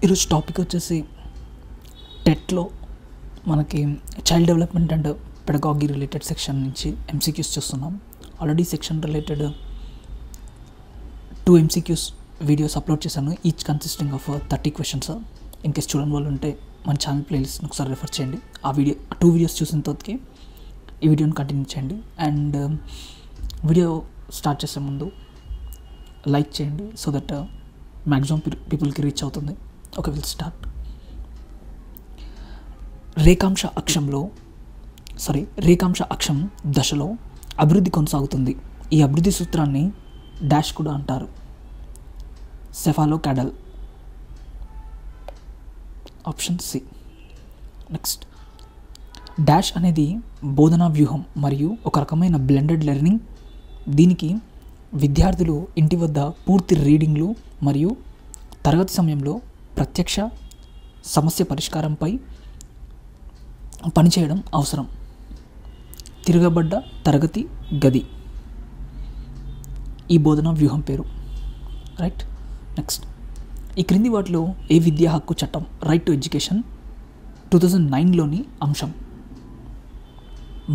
ఈరోజు టాపిక్ వచ్చేసి టెట్లో మనకి child development and pedagogy related section నుంచి ఎంసీక్యూస్ చూస్తున్నాం. Already section related 2 MCQs videos upload చేశాను, each consisting of 30 questions. In case చూడని వాళ్ళు ఉంటే మన ఛానల్ ప్లేలిస్ట్ని ఒకసారి రెఫర్ చేయండి. ఆ 2 వీడియోస్ చూసిన తర్వాతకి ఈ వీడియోని కంటిన్యూ చేయండి. అండ్ వీడియో స్టార్ట్ చేసే ముందు లైక్ చేయండి సో దట్ మ్యాక్సిమం పీపుల్కి రీచ్ అవుతుంది. Okay, will start. రేఖాంశ అక్షం దశలో అభివృద్ధి కొనసాగుతుంది. ఈ అభివృద్ధి సూత్రాన్ని డాష్ కూడా అంటారు. Cephalocaudal. Option C. Next, dash అనేది బోధనా వ్యూహం మరియు ఒక రకమైన బ్లెండెడ్ లెర్నింగ్. దీనికి విద్యార్థులు ఇంటి వద్ద పూర్తి రీడింగ్లు మరియు తరగతి సమయంలో ప్రత్యక్ష సమస్య పరిష్కారంపై పనిచేయడం అవసరం. తిరగబడ్డ తరగతి గది ఈ బోధనా వ్యూహం పేరు. రైట్. నెక్స్ట్, ఈ క్రింది వాటిలో ఏ విద్యా హక్కు చట్టం రైట్ టు ఎడ్యుకేషన్ 2009లోని అంశం?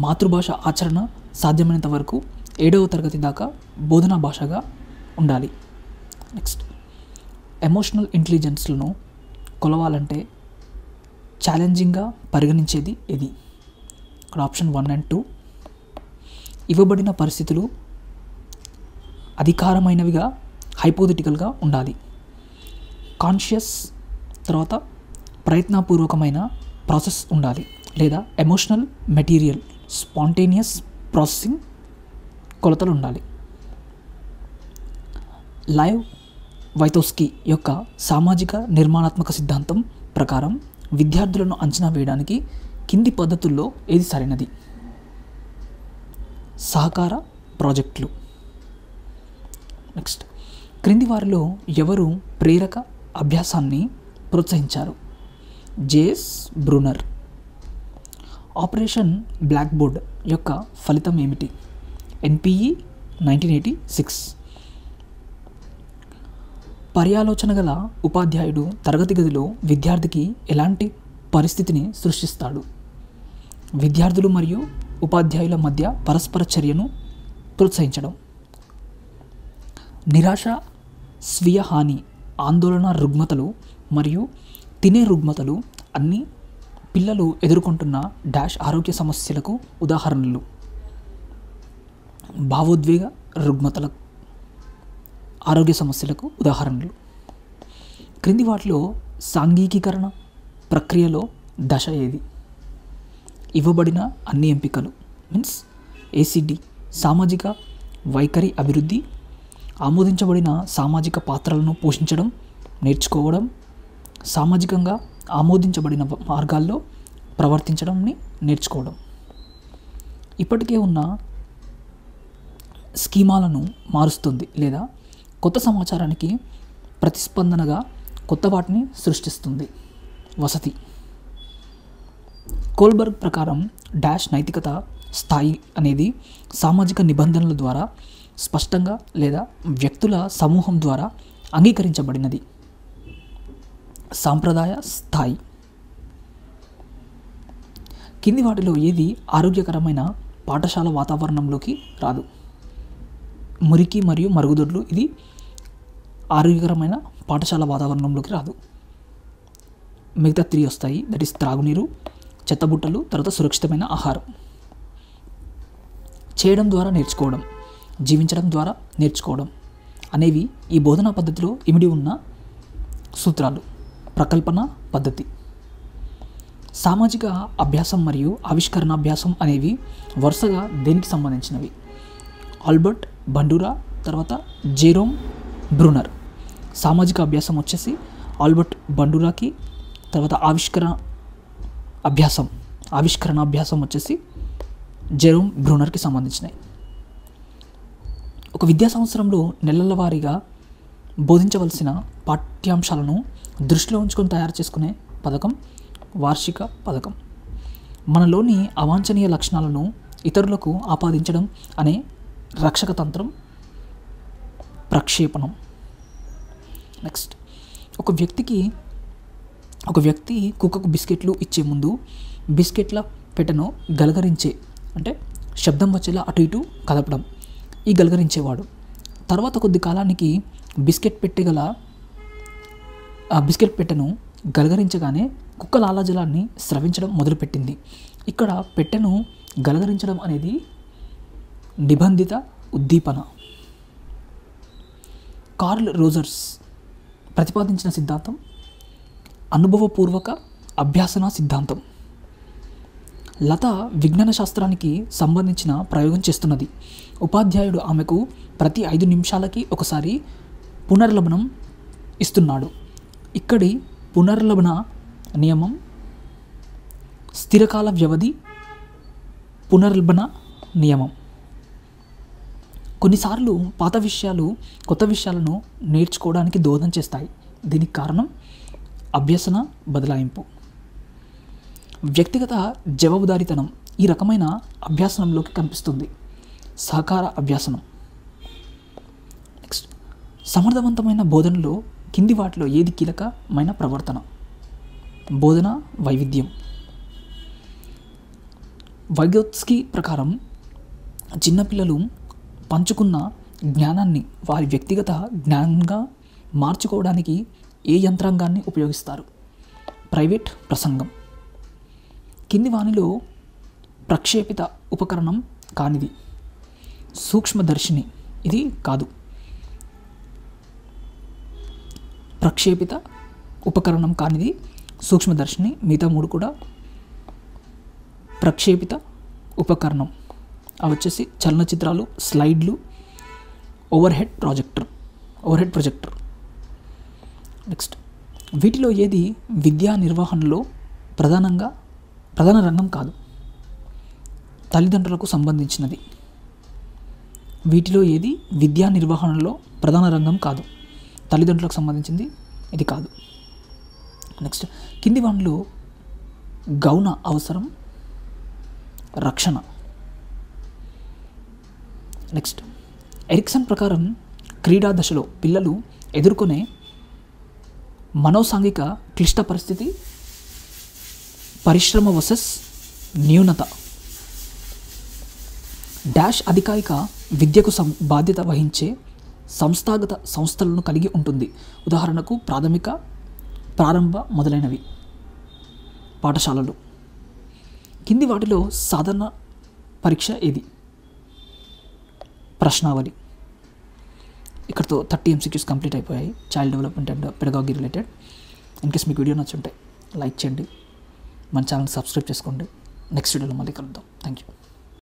మాతృభాష ఆచరణ సాధ్యమైనంత వరకు 7వ తరగతి దాకా బోధనా భాషగా ఉండాలి. నెక్స్ట్, ఎమోషనల్ ఇంటెలిజెన్స్లను కొలవాలంటే ఛాలెంజింగ్గా పరిగణించేది ఏది? ఇక్కడ ఆప్షన్ 1 and 2. ఇవ్వబడిన పరిస్థితులు అధికారమైనవిగా హైపోథెటికల్గా ఉండాలి. కాన్షియస్ తర్వాత ప్రయత్నపూర్వకమైన ప్రాసెస్ ఉండాలి, లేదా ఎమోషనల్ మెటీరియల్ స్పాంటేనియస్ ప్రాసెసింగ్ కొలతలు ఉండాలి. లైవ్ వైతోస్కీ యొక్క సామాజిక నిర్మాణాత్మక సిద్ధాంతం ప్రకారం విద్యార్థులను అంచనా వేయడానికి కింది పద్ధతుల్లో ఏది సరైనది? సహకార ప్రాజెక్టులు. నెక్స్ట్, క్రింది వారిలో ఎవరు ప్రేరక అభ్యాసాన్ని ప్రోత్సహించారు? J S Bruner. Operation Blackboard యొక్క ఫలితం ఏమిటి? NPE 1986. పర్యాలోచన గల ఉపాధ్యాయుడు తరగతి గదిలో విద్యార్థికి ఎలాంటి పరిస్థితిని సృష్టిస్తాడు? విద్యార్థులు మరియు ఉపాధ్యాయుల మధ్య పరస్పర చర్యను ప్రోత్సహించడం. నిరాశ, స్వీయ హాని, ఆందోళన రుగ్మతలు మరియు తినే రుగ్మతలు అన్నీ పిల్లలు ఎదుర్కొంటున్న డాష్ ఆరోగ్య సమస్యలకు ఉదాహరణలు. భావోద్వేగ రుగ్మతల ఆరోగ్య సమస్యలకు ఉదాహరణలు. క్రింది వాటిలో సాంఘికీకరణ ప్రక్రియలో దశ ఏది? ఇవ్వబడిన అన్ని ఎంపికలు మీన్స్ ACD. సామాజిక వైఖరి అభివృద్ధి, ఆమోదించబడిన సామాజిక పాత్రలను పోషించడం నేర్చుకోవడం, సామాజికంగా ఆమోదించబడిన మార్గాల్లో ప్రవర్తించడంని నేర్చుకోవడం. ఇప్పటికే ఉన్న స్కీమాలను మారుస్తుంది లేదా కొత్త సమాచారానికి ప్రతిస్పందనగా కొత్త వాటిని సృష్టిస్తుంది. వసతి. కోల్బర్గ్ ప్రకారం డాష్ నైతికత స్థాయి అనేది సామాజిక నిబంధనల ద్వారా స్పష్టంగా లేదా వ్యక్తుల సమూహం ద్వారా అంగీకరించబడినది. సాంప్రదాయ స్థాయి. కింది వాటిలో ఏది ఆరోగ్యకరమైన పాఠశాల వాతావరణంలోకి రాదు? మురికి మరియు మరుగుదొడ్లు ఇది ఆరోగ్యకరమైన పాఠశాల వాతావరణంలోకి రాదు. మిగతా 3 వస్తాయి. దట్ ఈస్ త్రాగునీరు, చెత్తబుట్టలు, తర్వాత సురక్షితమైన ఆహారం. చేయడం ద్వారా నేర్చుకోవడం, జీవించడం ద్వారా నేర్చుకోవడం అనేవి ఈ బోధనా పద్ధతిలో ఇమిడి ఉన్న సూత్రాలు. ప్రకల్పన పద్ధతి. సామాజిక అభ్యాసం మరియు ఆవిష్కరణ అభ్యాసం అనేవి వరుసగా దేనికి సంబంధించినవి? ఆల్బర్ట్ బండూరా, తర్వాత జెరోమ్ బ్రూనర్. సామాజిక అభ్యాసం వచ్చేసి ఆల్బర్ట్ బండూరాకి, తర్వాత ఆవిష్కరణ అభ్యాసం వచ్చేసి జెరోమ్ బ్రూనర్కి సంబంధించినవి. ఒక విద్యా సంవత్సరంలో నెలల వారీగా బోధించవలసిన పాఠ్యాంశాలను దృష్టిలో ఉంచుకొని తయారు చేసుకునే పథకం వార్షిక పథకం. మనలోని అవాంఛనీయ లక్షణాలను ఇతరులకు ఆపాదించడం అనే రక్షక తంత్రం ప్రక్షేపణం. నెక్స్ట్, ఒక వ్యక్తికి ఒక వ్యక్తి కుక్కకు బిస్కెట్లు ఇచ్చే ముందు బిస్కెట్ల పెట్టెను గలగరించే అంటే శబ్దం వచ్చేలా అటు ఇటు కదపడం, ఈ గలగరించేవాడు. తర్వాత కొద్ది కాలానికి బిస్కెట్ పెట్టెను గలగరించగానే కుక్క లాలాజలాన్ని స్రవించడం మొదలుపెట్టింది. ఇక్కడ పెట్టెను గలగరించడం అనేది నిబంధిత ఉద్దీపన. కార్ల్ రోజర్స్ ప్రతిపాదించిన సిద్ధాంతం అనుభవపూర్వక అభ్యాసన సిద్ధాంతం. లత విజ్ఞాన శాస్త్రానికి సంబంధించిన ప్రయోగం చేస్తున్నది. ఉపాధ్యాయుడు ఆమెకు ప్రతి 5 నిమిషాలకి ఒకసారి పునర్లభనం ఇస్తున్నాడు. ఇక్కడి పునర్లభన నియమం స్థిరకాల వ్యవధి పునర్లభన నియమం. కొన్నిసార్లు పాత విషయాలు కొత్త విషయాలను నేర్చుకోవడానికి దోహదం చేస్తాయి. దీనికి కారణం అభ్యసన బదలాయింపు. వ్యక్తిగత జవాబుదారీతనం ఈ రకమైన అభ్యాసనంలోకి కనిపిస్తుంది. సహకార అభ్యాసనం. నెక్స్ట్, సమర్థవంతమైన బోధనలో కింది వాటిలో ఏది కీలకమైన ప్రవర్తన? బోధన వైవిధ్యం. వైగోత్స్కీ ప్రకారం చిన్నపిల్లలు పంచుకున్న జ్ఞానాన్ని వారి వ్యక్తిగత జ్ఞానంగా మార్చుకోవడానికి ఏ యంత్రాంగాన్ని ఉపయోగిస్తారు? ప్రైవేట్ ప్రసంగం. కింది వానిలో ప్రక్షేపిత ఉపకరణం కానిది? సూక్ష్మదర్శిని. ఇది కాదు. ప్రక్షేపిత ఉపకరణం కానిది సూక్ష్మదర్శిని. మిగతా 3 కూడా ప్రక్షేపిత ఉపకరణం. అవి వచ్చేసి చలనచిత్రాలు, స్లైడ్లు, ఓవర్ హెడ్ ప్రొజెక్టర్. నెక్స్ట్, వీటిలో ఏది విద్యా నిర్వహణలో ప్రధాన రంగం కాదు? తల్లిదండ్రులకు సంబంధించినది. వీటిలో ఏది విద్యా నిర్వహణలో ప్రధాన రంగం కాదు? తల్లిదండ్రులకు సంబంధించింది ఇది కాదు. నెక్స్ట్, కింది వాటిలో గౌణ అవసరం రక్షణ. నెక్స్ట్, ఎరిక్సన్ ప్రకారం క్రీడా దశలో పిల్లలు ఎదుర్కొనే మనోసాంఘిక క్లిష్ట పరిస్థితి పరిశ్రమ వర్సెస్ న్యూనత. డాష్ అధికారిక విద్యకు బాధ్యత వహించే సంస్థాగత సంస్థలను కలిగి ఉంటుంది. ఉదాహరణకు ప్రారంభ మొదలైనవి పాఠశాలలు. కింది వాటిలో సాధారణ పరీక్ష ఏది? ప్రశ్నావళి. ఇక్కడతో 30 MCQs కంప్లీట్ అయిపోయాయి, child development and pedagogy related. In case మీకు వీడియో నచ్చుంటే లైక్ చేయండి, మన ఛానల్ సబ్స్క్రైబ్ చేసుకోండి. నెక్స్ట్ వీడియోలో మళ్ళీ కలుద్దాం. Thank you.